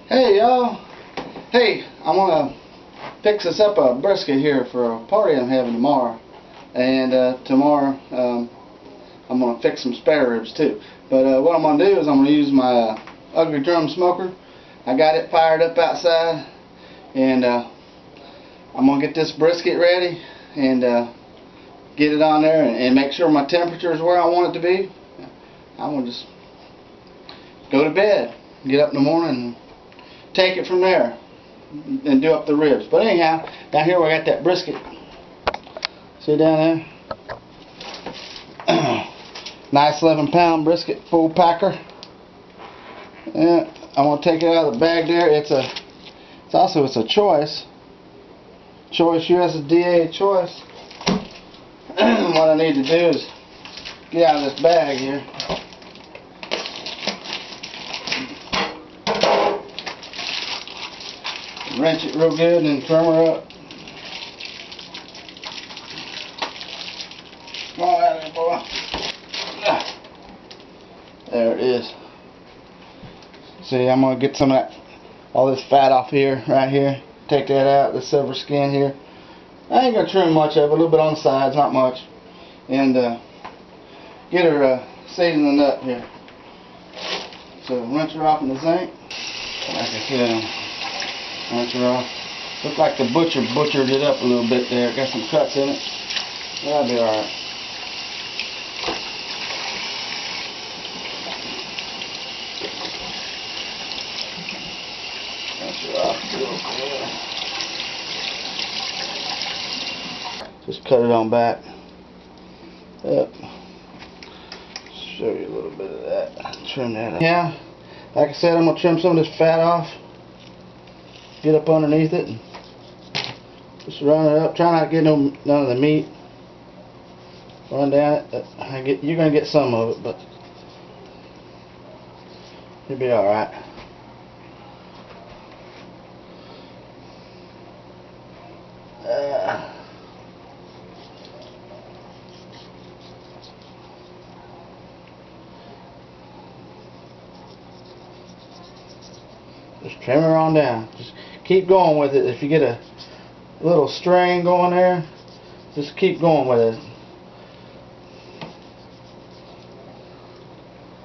Hey y'all, hey, I'm gonna fix us up a brisket here for a party I'm having tomorrow, and tomorrow I'm gonna fix some spare ribs too. But what I'm gonna do is I'm gonna use my ugly drum smoker. I got it fired up outside, and I'm gonna get this brisket ready and get it on there and make sure my temperature is where I want it to be. I'm gonna just go to bed, get up in the morning, and take it from there and do up the ribs. But anyhow, down here we got that brisket. See down there? Nice 11-pound brisket, full packer. And I'm gonna take it out of the bag there. It's a choice USDA choice. What I need to do is get out of this bag here. Wrench it real good and trim her up. Come on out of there, boy. There it is. See, I'm going to get some of that, all this fat off here, right here. Take that out, the silver skin here. I ain't going to trim much of it, a little bit on the sides, not much. And get her seasoning up here. So rinse her off in the zinc. Like I said, rinse her off. Look like the butchered it up a little bit there. Got some cuts in it. That'll be alright. Rinse her off real good. Just cut it on back. Yep. Show you a little bit of that. Trim that up. Yeah, like I said, I'm going to trim some of this fat off. Get up underneath it and just run it up. Try not to get none of the meat. Run down it. You're going to get some of it, but you'll be alright. Just trim her on down. Just keep going with it. If you get a little string going there, just keep going with it.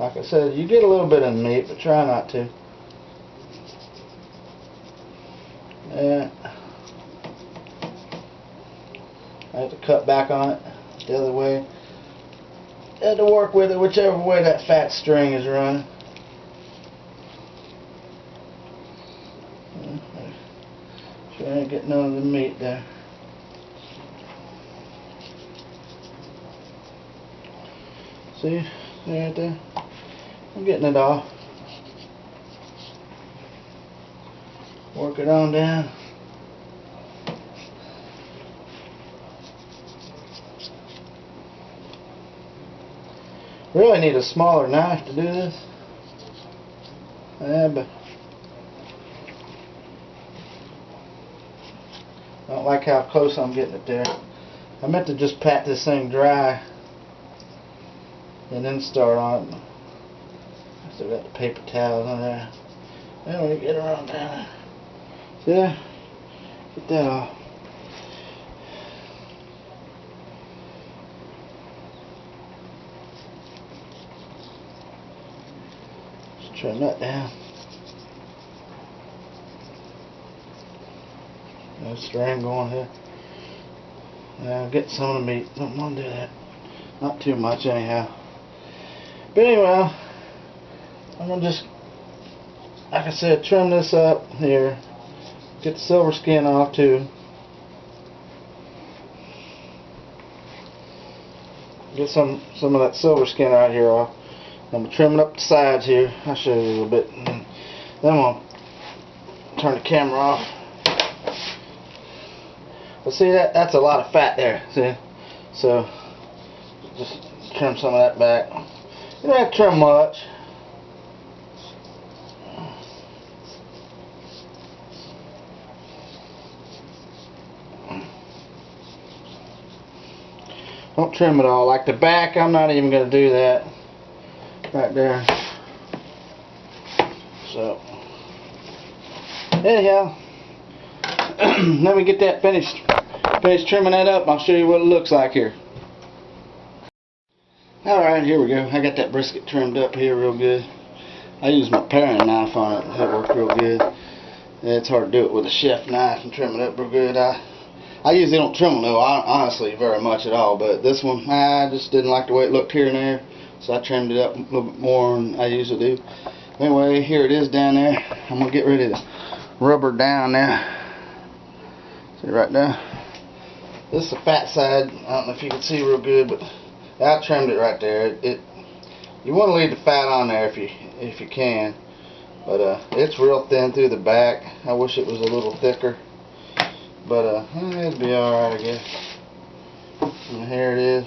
Like I said, you get a little bit of meat, but try not to. Yeah. I have to cut back on it the other way. I had to work with it whichever way that fat string is running. Sure ain't getting none of the meat there. See right there? I'm getting it off. Work it on down. Really need a smaller knife to do this. Yeah, but I don't like how close I'm getting it there. I meant to just pat this thing dry and then start on it. I still got the paper towels on there. Then we get around down there. See there? Get that off. Just trim that down. No string going here. Now get some of the meat. Don't want to do that. Not too much anyhow. But anyway, I'm gonna just, like I said, trim this up here. Get the silver skin off too. Get some of that silver skin right here off. I'm gonna trim it up the sides here. I'll show you a little bit. Then I'm gonna turn the camera off. But see, that's a lot of fat there, see? So, just trim some of that back. You don't have to trim much. Don't trim it all. Like the back, I'm not even going to do that. Right there. So, Anyhow, let me get that finished trimming that up. I'll show you what it looks like here. Alright, here we go. I got that brisket trimmed up here real good. I used my paring knife on it. That worked real good. It's hard to do it with a chef knife and trim it up real good. I usually don't trim them though, honestly, very much at all. But this one, I just didn't like the way it looked here and there. So I trimmed it up a little bit more than I usually do. Anyway, here it is down there. I'm going to get ready to rubber down now. See right there? This is the fat side. I don't know if you can see real good, but I trimmed it right there. You want to leave the fat on there if you can, but it's real thin through the back. I wish it was a little thicker, but it'd be alright, I guess. And here it is.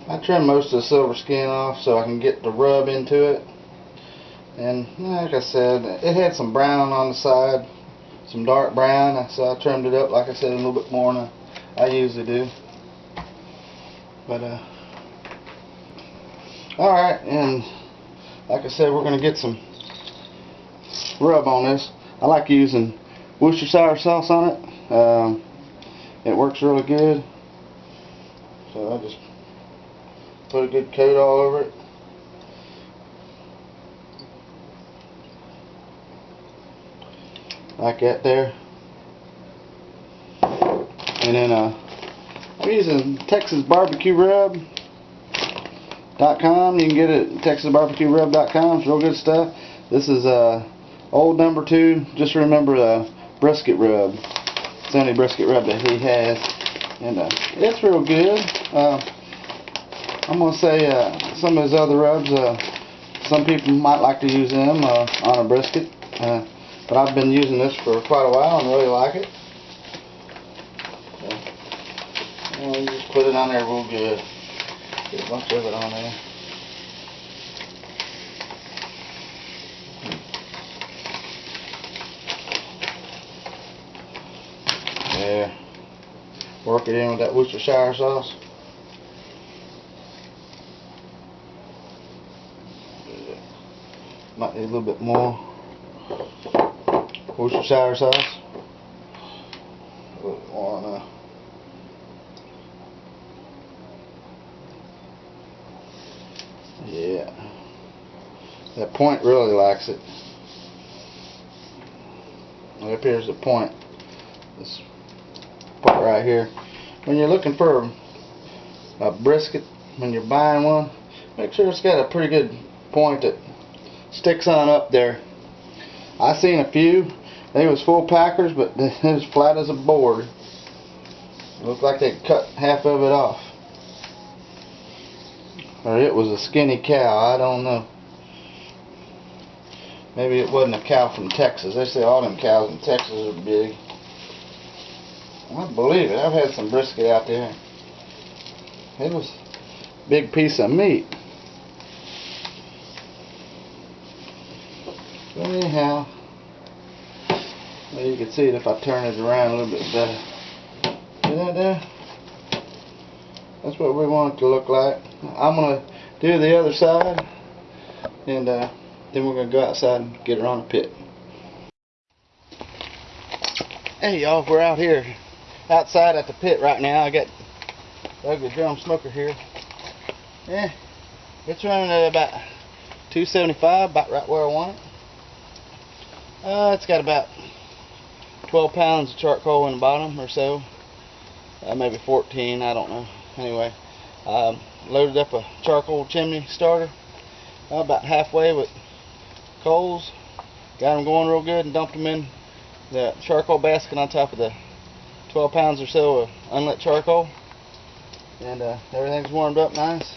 I trimmed most of the silver skin off so I can get the rub into it. And like I said, it had some brown on the side, some dark brown, so I trimmed it up, like I said, a little bit more than I usually do. But alright, and like I said, we're going to get some rub on this. I like using Worcestershire sauce on it. It works really good. So I just put a good coat all over it. Like that there. And then I'm using Texas BBQ Rub.com. You can get it at TexasBarbecueRub.com. It's real good stuff. This is old number 2. Just remember the brisket rub. It's the only brisket rub that he has, and it's real good. I'm gonna say some of his other rubs. Some people might like to use them on a brisket, but I've been using this for quite a while and really like it. So, you just put it on there real good. Get a bunch of it on there. There. Work it in with that Worcestershire sauce. Might need a little bit more Worcestershire sauce. A little bit more now. Yeah. That point really likes it. And up here's the point. This part right here. When you're looking for a brisket, when you're buying one, make sure it's got a pretty good point that sticks on up there. I seen a few. They was full packers, but it was flat as a board. It looked like they cut half of it off. Or it was a skinny cow, I don't know. Maybe it wasn't a cow from Texas. They say all them cows in Texas are big. I believe it. I've had some brisket out there. It was a big piece of meat. So anyhow, well, you can see it if I turn it around a little bit better. See that there? That's what we want it to look like. I'm going to do the other side, and then we're going to go outside and get her on the pit. Hey y'all, we're out here outside at the pit right now. I got the ugly drum smoker here. Yeah, it's running at about 275, about right where I want it. It's got about 12 pounds of charcoal in the bottom or so. Maybe 14, I don't know. Anyway, loaded up a charcoal chimney starter about halfway with coals. Got them going real good and dumped them in the charcoal basket on top of the 12 pounds or so of unlit charcoal. And everything's warmed up nice.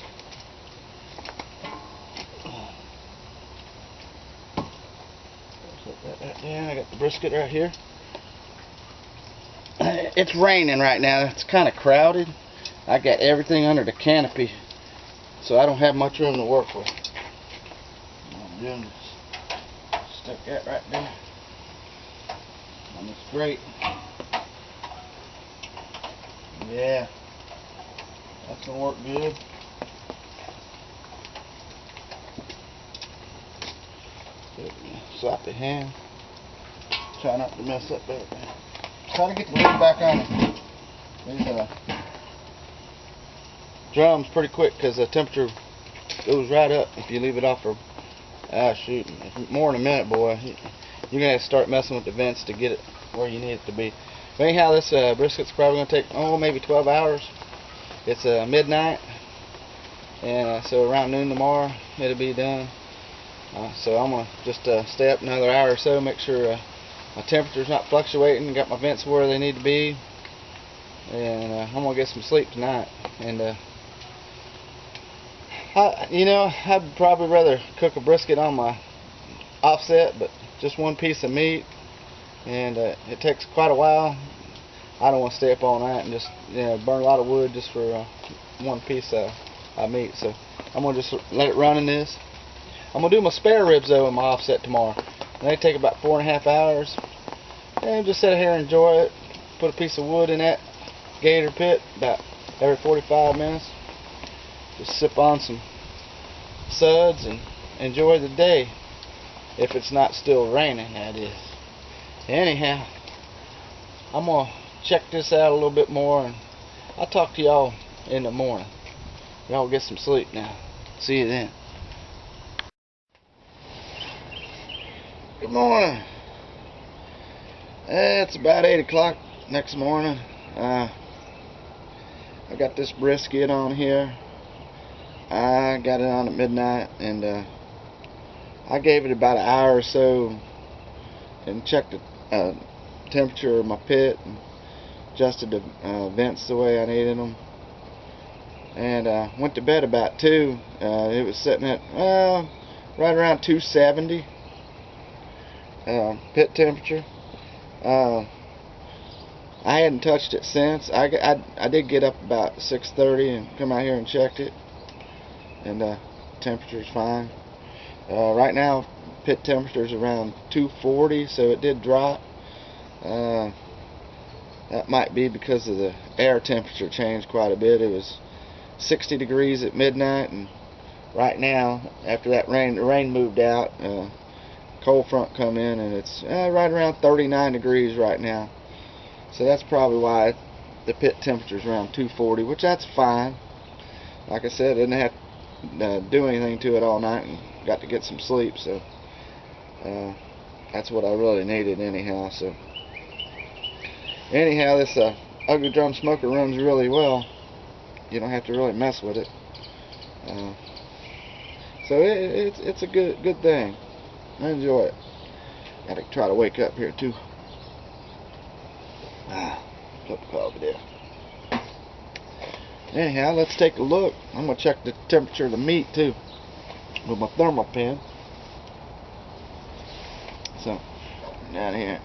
I got the brisket right here. It's raining right now. It's kind of crowded. I got everything under the canopy, so I don't have much room to work with. What I'm doing is stick that right there on this grate. Yeah, that's gonna work good. Sloppy hand. Try not to mess up there. Try to get the lid back on it. These drums pretty quick because the temperature goes right up if you leave it off for shoot, more in a minute, boy. You're gonna have to start messing with the vents to get it where you need it to be. But anyhow, this brisket's probably gonna take maybe 12 hours. It's midnight, and so around noon tomorrow it'll be done. So I'm gonna just stay up another hour or so, make sure my temperature's not fluctuating, got my vents where they need to be, and I'm gonna get some sleep tonight. And I'd probably rather cook a brisket on my offset, but just one piece of meat, and it takes quite a while. I don't want to stay up all night and just burn a lot of wood just for one piece of meat. So I'm gonna just let it run in this. I'm gonna do my spare ribs though in my offset tomorrow. And they take about 4.5 hours. And just sit here and enjoy it. Put a piece of wood in that Gator pit about every 45 minutes. Just sip on some suds and enjoy the day. If it's not still raining, that is. Anyhow, I'm gonna check this out a little bit more, and I'll talk to y'all in the morning. Y'all get some sleep now. See you then. Good morning. It's about 8 o'clock next morning. I got this brisket on here. I got it on at midnight, and I gave it about an hour or so and checked the temperature of my pit and adjusted the vents the way I needed them, and went to bed about 2. It was sitting at right around 270 pit temperature. I hadn't touched it since. I did get up about 6:30 and come out here and checked it, and temperature's fine. Right now pit temperature's around 240, so it did drop. That might be because of the air temperature changed quite a bit. It was 60 degrees at midnight, and right now, after that rain, the rain moved out, cold front come in, and it's right around 39 degrees right now. So that's probably why the pit temperature's around 240, which that's fine. Like I said, I didn't have to do anything to it all night and got to get some sleep, so that's what I really needed anyhow. So anyhow, this ugly drum smoker runs really well. You don't have to really mess with it. So it's a good thing. I enjoy it. Gotta try to wake up here too. Flip the coffee there. Anyhow, let's take a look. I'm gonna check the temperature of the meat too with my thermal pen. So down here.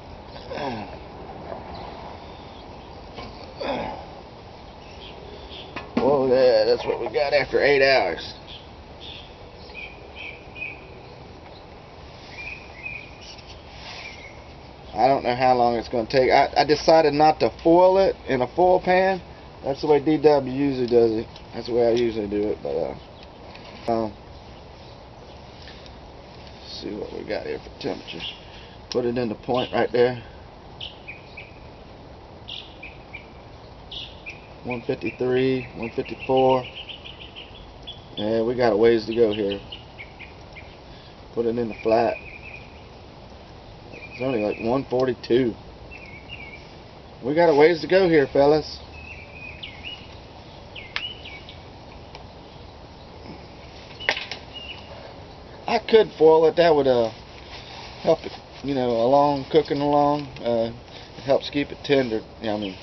Whoa, yeah, that's what we got after 8 hours. I don't know how long it's going to take. I decided not to foil it in a foil pan. That's the way DW usually does it. That's the way I usually do it. But let's see what we got here for temperatures. Put it in the point right there. 153, 154. Yeah, we got a ways to go here. Put it in the flat. It's only like 142. We got a ways to go here, fellas. I could foil it. That would help it, cooking along. It helps keep it tender. I mean,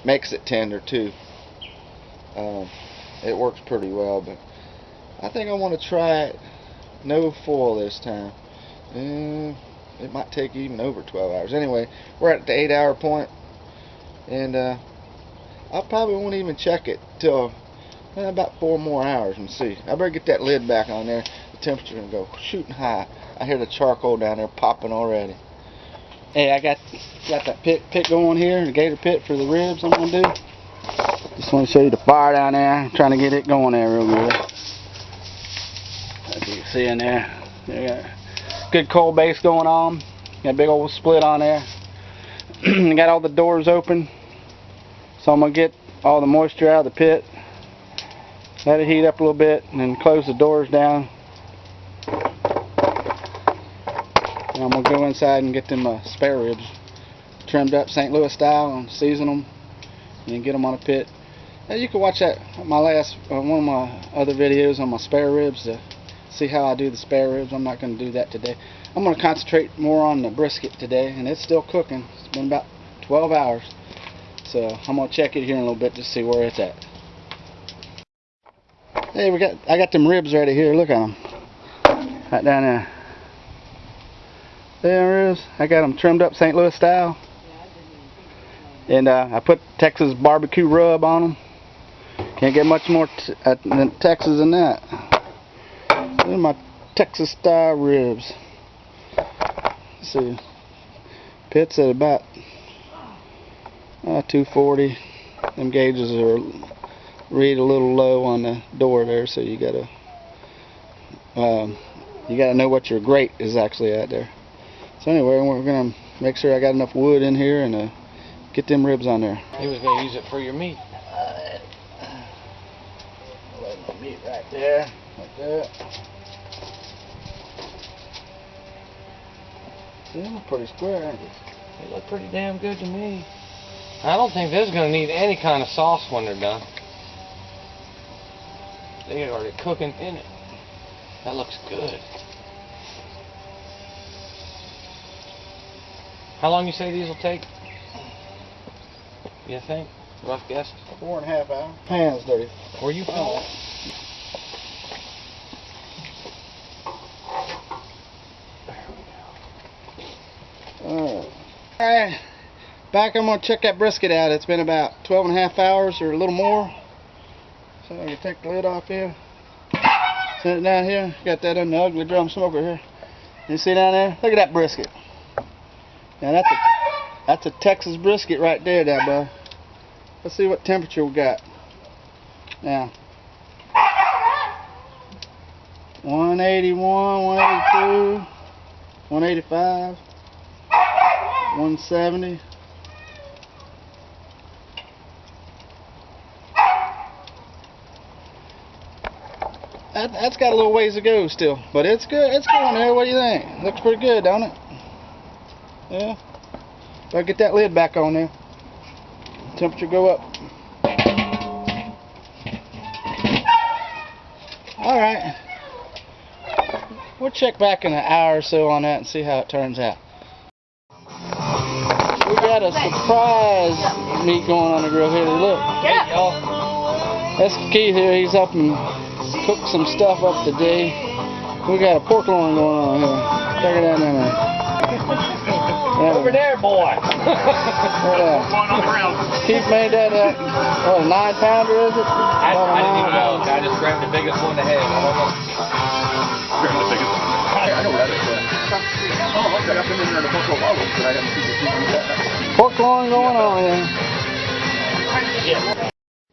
makes it tender too. It works pretty well, but I think I want to try it no foil this time. It might take even over 12 hours. Anyway, we're at the 8-hour point, and I probably won't even check it till about 4 more hours and see. I better get that lid back on there. The temperature will go shooting high. I hear the charcoal down there popping already. Hey, I got that pit going here, the Gator pit for the ribs I'm gonna do. Just want to show you the fire down there. I'm trying to get it going there real good. As you can see in there, they got good coal base going on. Got a big old split on there. Got all the doors open. So I'm going to get all the moisture out of the pit. Let it heat up a little bit and then close the doors down. And I'm going to go inside and get them spare ribs trimmed up St. Louis style and season them and get them on a pit. And you can watch that my last one of my other videos on my spare ribs to see how I do the spare ribs. I'm not going to do that today. I'm going to concentrate more on the brisket today, and it's still cooking. It's been about 12 hours. So I'm going to check it here in a little bit to see where it's at. Hey, I got them ribs ready here. Look at them. Right down there. There it is. I got them trimmed up St. Louis style. And I put Texas barbecue rub on them. Can't get much more than Texas than that. These are my Texas style ribs. Let's see. Pit's at about 240. Them gauges are read a little low on the door there, so you gotta know what your grate is actually at there. So anyway, we're gonna make sure I got enough wood in here and get them ribs on there. He was gonna use it for your meat. Lay my meat right there, like that. See, they look pretty square, aren't they? They look pretty damn good to me. I don't think this is gonna need any kind of sauce when they're done. They're already cooking in it. That looks good. How long you say these will take? You think? Rough guess? 4.5 hours. Hands dirty. Were you filming? Alright. Back, I'm going to check that brisket out. It's been about 12.5 hours or a little more. So I'm going to take the lid off here. Set it down here. Got that in the ugly drum smoker here. You see down there? Look at that brisket. Now that's a Texas brisket right there, bud. Let's see what temperature we got. Now, 181, 182, 185, 170. That's got a little ways to go still, but it's good. It's going there. What do you think? Looks pretty good, don't it? Yeah. Better get that lid back on there. Temperature go up. All right. We'll check back in an hour or so on that and see how it turns out. We got a surprise meat going on the grill here. Look. Hey, y'all. That's Keith here. He's up and cooked some stuff up today. We got a pork loin going on here. Check it out in there. Over there, boy. Keith made that what, a 9-pounder, is it? I didn't even know. I just grabbed the biggest one to have. Grabbed the biggest one. I know where that is. Oh, okay. I've been in there in a couple of bottles, but I haven't seen the TV. Pork loin going on here.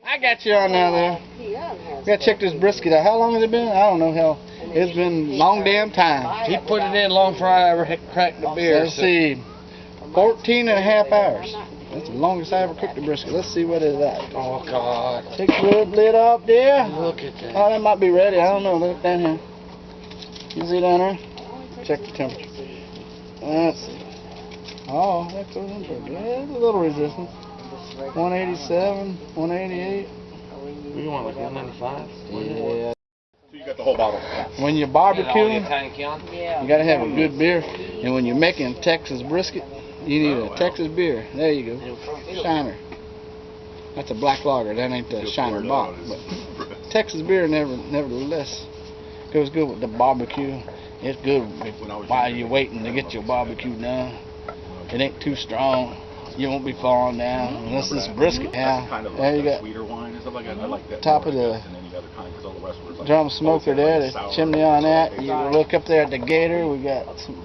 I got you on now there. We gotta check this brisket out. How long has it been? I don't know. Hell, it's been long damn time. He put it in long before I ever cracked the beer. Let's see. 14.5 hours. That's the longest I ever cooked a brisket. Let's see what it's at. Oh, God. Take the lid off there. Look at that. Oh, that might be ready. I don't know. Look down here. You see down there? Check the temperature. Let's see. Oh, that goes in pretty good. There's a little resistance. 187, 188. We want like 195? Yeah. So you got the whole bottle. When you're barbecuing, Yeah. you gotta have a good beer. And when you're making Texas brisket, you need a Texas beer. There you go. Shiner. That's a black lager. That ain't the Shiner box. But Texas beer nevertheless goes good with the barbecue. It's good while you're waiting to get your barbecue done. It ain't too strong. You won't be falling down unless it's brisket. Yeah, Kind of there you like go. sweeter wine and stuff like that. I like that. Top of the than any other kind, 'cause all the rest was like drum smoker there, the chimney on that. You look up there at the Gator. We got some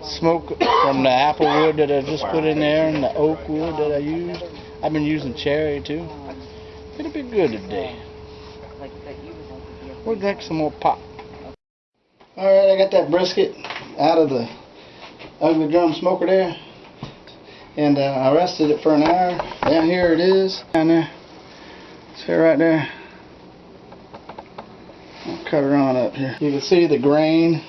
smoke from the apple wood that I just put in there and the oak wood that I used. I've been using cherry too. It'll be good today. We'll drink some more pop. Alright, I got that brisket out of the ugly drum smoker there. And I rested it for an hour. Down here it is. Down there. See right there. I'll cut her on up here. You can see the grain.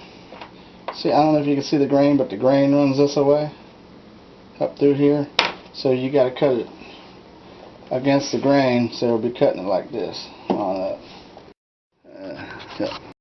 See, I don't know if you can see the grain, but the grain runs this way. Up through here. So you got to cut it against the grain, so it'll be cutting it like this on up. Yep.